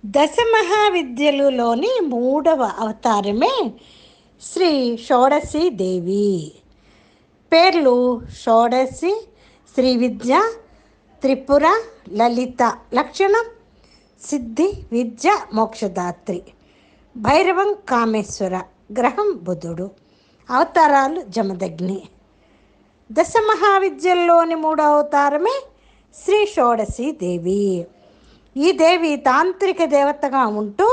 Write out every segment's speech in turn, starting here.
దశ మహావిద్యలులోని మూడవ అవతారమే శ్రీ షోడశి దేవి. పేర్లు షోడశి, శ్రీ విద్య, త్రిపుర, లలిత. లక్షణం సిద్ధి, విద్య, మోక్షదాత్రి. భైరవం కామేశ్వర. గ్రహం బుధుడు. అవతారాలు జమదగ్ని. దశ మహావిద్యల్లోని మూడవ అవతారమే శ్రీ షోడశి దేవి. ఈ దేవి తాంత్రిక దేవతగా ఉంటూ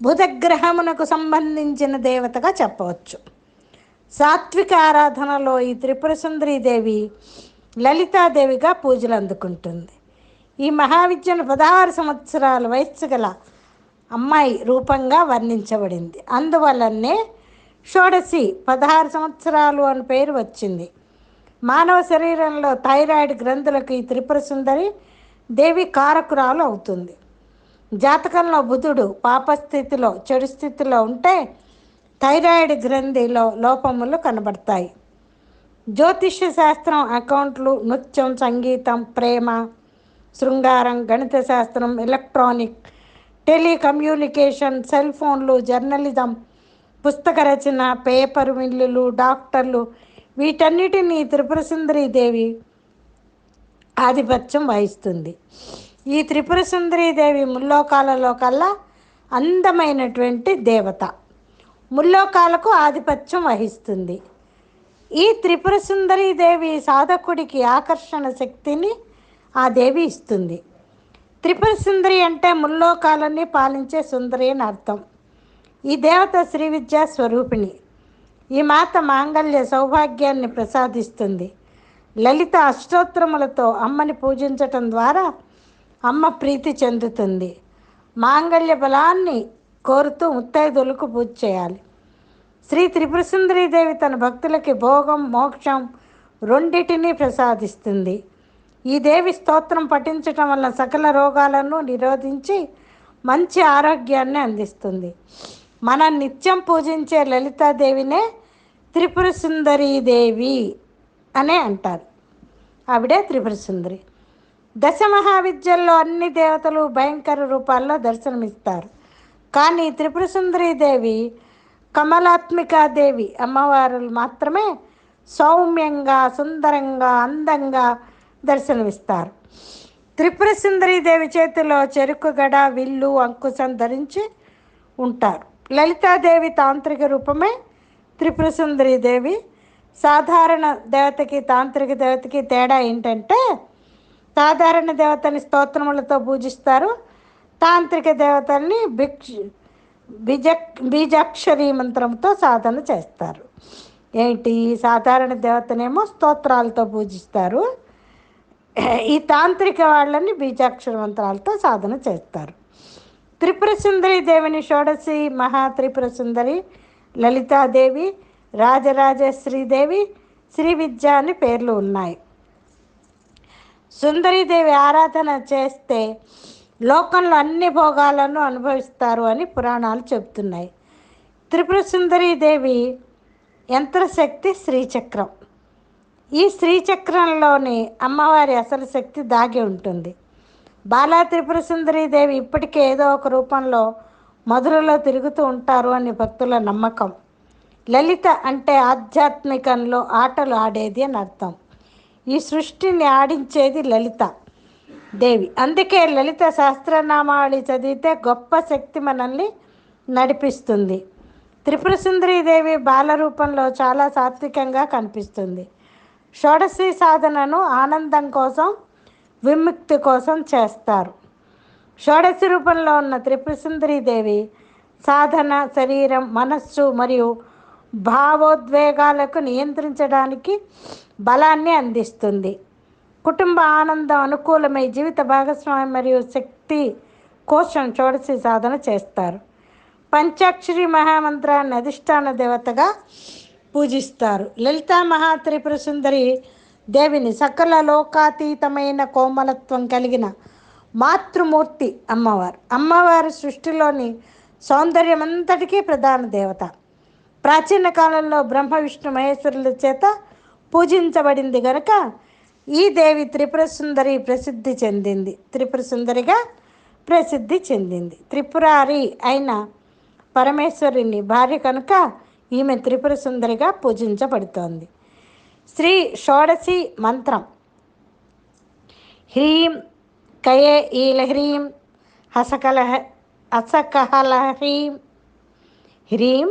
బుధగ్రహమునకు సంబంధించిన దేవతగా చెప్పవచ్చు. సాత్విక ఆరాధనలో ఈ త్రిపుర దేవి లలితాదేవిగా పూజలు అందుకుంటుంది. ఈ మహావిద్యను 16 సంవత్సరాల వయస్సు గల అమ్మాయి రూపంగా వర్ణించబడింది. అందువల్లనే షోడశి 16 సంవత్సరాలు అని పేరు వచ్చింది. మానవ శరీరంలో థైరాయిడ్ గ్రంథులకు ఈ త్రిపుర దేవి కారకురాలు అవుతుంది. జాతకంలో బుధుడు పాపస్థితిలో, చెడు స్థితిలో ఉంటే థైరాయిడ్ గ్రంథిలో లోపములు కనబడతాయి. జ్యోతిష్య శాస్త్రం, అకౌంట్లు, నృత్యం, సంగీతం, ప్రేమ, శృంగారం, గణిత శాస్త్రం, ఎలక్ట్రానిక్, టెలికమ్యూనికేషన్, సెల్ ఫోన్లు, జర్నలిజం, పుస్తక రచన, పేపర్ మిల్లులు, డాక్టర్లు, వీటన్నిటినీ త్రిపుర దేవి ఆధిపత్యం వహిస్తుంది. ఈ త్రిపుర దేవి ముల్లోకాలలో కల్లా అందమైనటువంటి దేవత. ముల్లోకాలకు ఆధిపత్యం వహిస్తుంది. ఈ త్రిపుర దేవి సాధకుడికి ఆకర్షణ శక్తిని ఆ దేవి ఇస్తుంది. త్రిపుర అంటే ముల్లోకాలన్నీ పాలించే సుందరి అని అర్థం. ఈ దేవత శ్రీ విద్యా స్వరూపిణి. ఈ మాత మాంగళ్య సౌభాగ్యాన్ని ప్రసాదిస్తుంది. లలిత అష్టోత్తరములతో అమ్మని పూజించటం ద్వారా అమ్మ ప్రీతి చెందుతుంది. మాంగళ్య బలాన్ని కోరుతూ ముత్తైదులకు పూజ చేయాలి. శ్రీ త్రిపుర దేవి తన భక్తులకి భోగం, మోక్షం రెండిటినీ ప్రసాదిస్తుంది. ఈ దేవి స్తోత్రం పఠించటం వల్ల సకల రోగాలను నిరోధించి మంచి ఆరోగ్యాన్ని అందిస్తుంది. మనం నిత్యం పూజించే లలితాదేవినే త్రిపుర దేవి అనే అంటారు. ఆవిడే త్రిపుర దశ మహావిద్యల్లో అన్ని దేవతలు భయంకర రూపాల్లో దర్శనమిస్తారు. కానీ త్రిపుర దేవి కమలాత్మికాదేవి అమ్మవారు మాత్రమే సౌమ్యంగా, సుందరంగా, అందంగా దర్శనమిస్తారు. త్రిపుర దేవి చేతిలో చెరుకు గడ, విల్లు, అంకుశం ధరించి ఉంటారు. లలితాదేవి తాంత్రిక రూపమే త్రిపుర దేవి. సాధారణ దేవతకి తాంత్రిక దేవతకి తేడా ఏంటంటే, సాధారణ దేవతని స్తోత్రములతో పూజిస్తారు. తాంత్రిక దేవతల్ని బీజాక్షరి మంత్రంతో సాధన చేస్తారు. ఏంటి, సాధారణ దేవతనేమో స్తోత్రాలతో పూజిస్తారు. ఈ తాంత్రిక వాళ్ళని బీజాక్షర మంత్రాలతో సాధన చేస్తారు. త్రిపుర దేవిని షోడశి, మహాత్రిపుర లలితాదేవి, రాజరాజేశ్వరీదేవి, శ్రీ విద్య అని పేర్లు ఉన్నాయి. సుందరీదేవి ఆరాధన చేస్తే లోకంలో అన్ని భోగాలను అనుభవిస్తారు అని పురాణాలు చెబుతున్నాయి. త్రిపుర దేవి యంత్రశక్తి శ్రీచక్రం. ఈ శ్రీచక్రంలోని అమ్మవారి అసలు శక్తి దాగి ఉంటుంది. బాలా త్రిపుర దేవి ఇప్పటికే ఏదో ఒక రూపంలో మధురలో తిరుగుతూ ఉంటారు అని భక్తుల నమ్మకం. లలిత అంటే ఆధ్యాత్మికంలో ఆటలు ఆడేది అని అర్థం. ఈ సృష్టిని ఆడించేది లలిత దేవి. అందుకే లలిత సహస్రనామావళి చదివితే గొప్ప శక్తి మనల్ని నడిపిస్తుంది. త్రిపుర దేవి బాలరూపంలో చాలా సాత్వికంగా కనిపిస్తుంది. షోడశి సాధనను ఆనందం కోసం, విముక్తి కోసం చేస్తారు. షోడశి రూపంలో ఉన్న త్రిపుర దేవి సాధన శరీరం, మనస్సు మరియు భావోద్వేగాలకు నియంత్రించడానికి బలాన్ని అందిస్తుంది. కుటుంబ ఆనందం అనుకూలమై జీవిత భాగస్వామి మరియు శక్తి కోసం షోడశి సాధన చేస్తారు. పంచాక్షరి మహామంత్రాన్ని అధిష్టాన దేవతగా పూజిస్తారు. లలితా మహాత్రిపుర దేవిని సకల లోకాతీతమైన కోమలత్వం కలిగిన మాతృమూర్తి అమ్మవారు. అమ్మవారి సృష్టిలోని సౌందర్యమంతటికీ ప్రధాన దేవత. ప్రాచీన కాలంలో బ్రహ్మ, విష్ణు, మహేశ్వరుల చేత పూజించబడింది కనుక ఈ దేవి త్రిపుర ప్రసిద్ధి చెందింది. త్రిపుర ప్రసిద్ధి చెందింది. త్రిపురారి అయిన పరమేశ్వరుని భార్య కనుక ఈమె త్రిపుర సుందరిగా పూజించబడుతోంది. శ్రీ షోడశి మంత్రం: హ్రీం కయే ఈల హ్రీం హసకహల హ్రీం. హ్రీం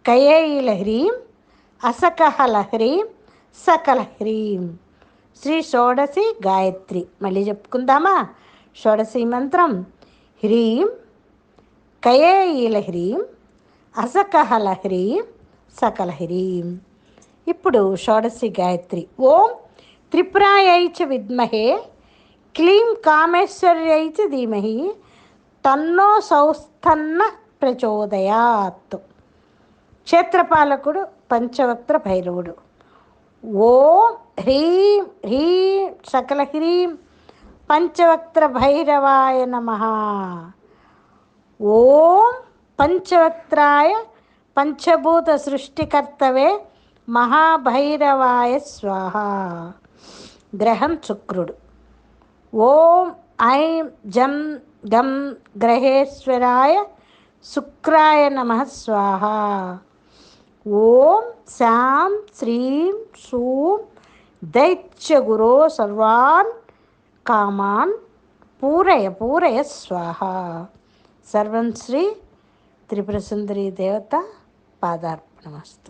కయే ఈల హ్రీం అసకహల హ్రీం సకల హ్రీం. శ్రీ షోడశి గాయత్రి. మళ్ళీ చెప్పుకుందామా? షోడశి మంత్రం: హ్రీం కయే ఈల హ్రీం అసకహల హ్రీం సకల హ్రీం. ఇప్పుడు షోడశి గాయత్రి. ఓం త్రిపురాయై చ విద్మహే క్లీం కామేశ్వర్యై చ ధీమహి తన్నో సౌస్థన్న ప్రచోదయాత్. క్షేత్రపాలకుడు పంచవక్త్ర భైరవుడు. ఓం హ్రీం హ్రీం సకల హ్రీం పంచవక్త్ర భైరవాయ నమః. ఓం పంచవక్త్రాయ పంచభూత సృష్టికర్తవే మహాభైరవాయ స్వాహ. గ్రహం శుక్రుడు. ఓం ఐం జం గం గ్రహేశ్వరాయ శుక్రాయ నమః స్వాహ. ఓం శాం శ్రీం శూం దైత్యగురో సర్వాన్ కామాన్ పూరయ పూరయ స్వాహ. సర్వం శ్రీ త్రిపుర సుందరీ దేవత పాదార్పణమస్తు.